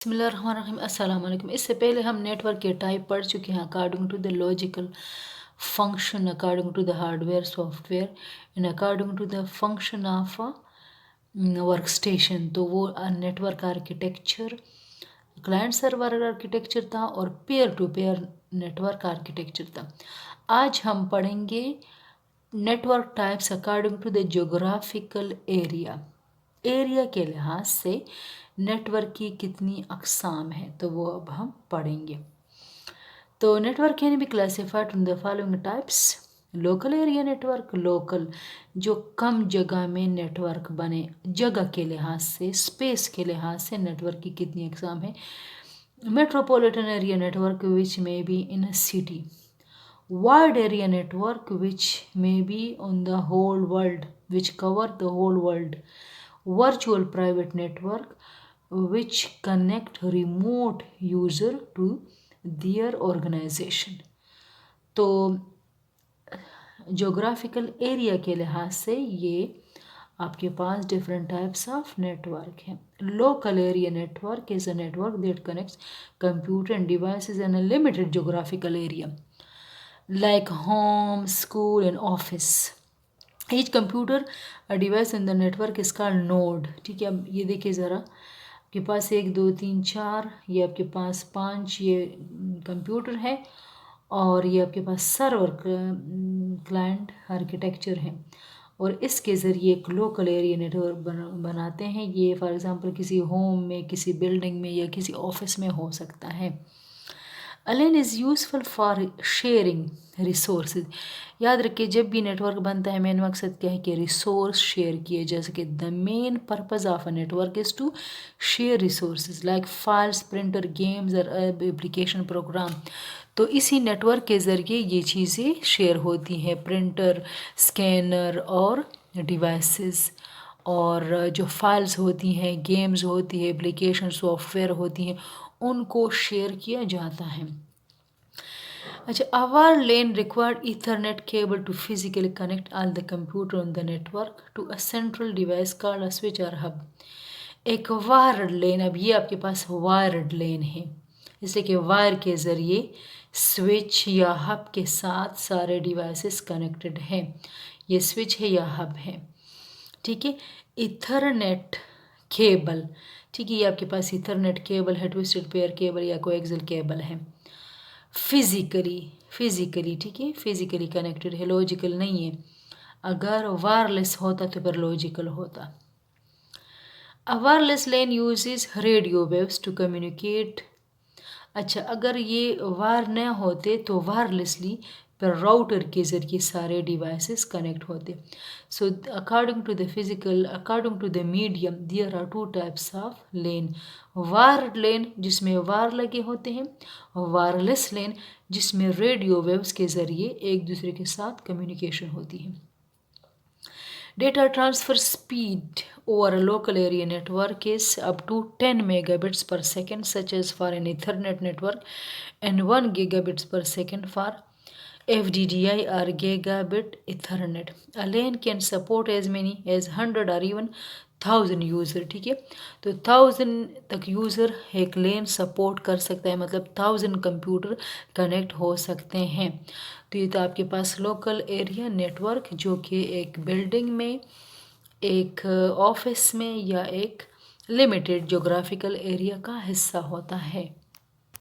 बिस्मिल्लाहिर्रहमानिर्रहीम। अस्सलाम वालेकुम। इससे पहले हम नेटवर्क के टाइप पढ़ चुके हैं according to the logical function, according to the hardware software and according to the function of work station. तो वो network architecture, client server architecture था और peer to peer network architecture था। आज हम पढ़ेंगे network types according to the geographical area. Area के लिहाज से नेटवर्क की कितनी अक़साम है तो वो अब हम पढ़ेंगे। तो network can be classified in the following types. Local area network, local जो कम जगह में नेटवर्क बने, जगह के लिहाज से, स्पेस के लिहाज से नेटवर्क की कितनी अक़साम है। Metropolitan area network which may be in a city, wide area network which may be on the whole world, which cover the whole world. Virtual private network which connect remote user to their organization. तो geographical area के लिहाज से ये आपके पास different types of network हैं। Local area network is a network that connects computer end devices in a limited geographical area like home, school and office. Each computer a device in the network is called node. ठीक है, अब ये देखिए ज़रा, आपके पास 1 2 3 4, ये आपके पास 5 ये कंप्यूटर है और ये आपके पास सर्वर क्लाइंट आर्किटेक्चर है और इसके ज़रिए एक लोकल एरिया नेटवर्क बनाते हैं। ये फॉर एग्ज़ाम्पल किसी होम में, किसी बिल्डिंग में या किसी ऑफिस में हो सकता है। A LAN is useful for sharing resources. याद रखिए जब भी नेटवर्क बनता है मेन मकसद क्या है कि रिसोर्स शेयर किए, जैसे कि the main purpose of a network is to share resources like files, printer, games और एप्लीकेशन प्रोग्राम। तो इसी नेटवर्क के ज़रिए ये चीज़ें शेयर होती हैं, प्रिंटर, स्कैनर और डिवाइसेस, और जो फाइल्स होती हैं, गेम्स होती है, एप्लीकेशन सॉफ्टवेयर होती हैं, उनको शेयर किया जाता है। अच्छा, our LAN required ethernet cable to physically connect all the computer on the network to a central device called a switch और हब। एक वायर्ड लेन, अब ये आपके पास वायर्ड लेन है, जैसे कि वायर के ज़रिए स्विच या हब के साथ सारे डिवाइसेस कनेक्टेड हैं। ये स्विच है या हब है, ठीक है। इथरनेट केबल, ठीक है, ये आपके पास इथरनेट केबल है, ट्विस्टेड पेयर केबल या कोएक्सियल केबल है। फिजिकली ठीक है, फिजिकली कनेक्टेड है, लॉजिकल नहीं है। अगर वायरलेस होता तो फिर लॉजिकल होता। A wireless LAN uses radio waves to communicate. अच्छा, अगर ये वायर न होते तो वायरलेसली पर राउटर के ज़रिए सारे डिवाइसेस कनेक्ट होते। So according to the medium there are 2 types of LAN. Wired LAN जिसमें वायर लगे होते हैं, वायरलेस लेन जिसमें रेडियो वेव्स के ज़रिए एक दूसरे के साथ कम्युनिकेशन होती है। Data transfer speed over a local area network is up to 10 megabits per second, such as for an Ethernet network, and 1 gigabits per second for FDDI or Gigabit Ethernet. A LAN can support as many as 100 or even 1000 user, ठीक है। तो 1000 तक user एक लेन support कर सकता है, मतलब 1000 computer connect हो सकते हैं। तो ये तो आपके पास लोकल एरिया नेटवर्क जो कि एक बिल्डिंग में, एक ऑफिस में या एक लिमिटेड जोग्राफिकल एरिया का हिस्सा होता है।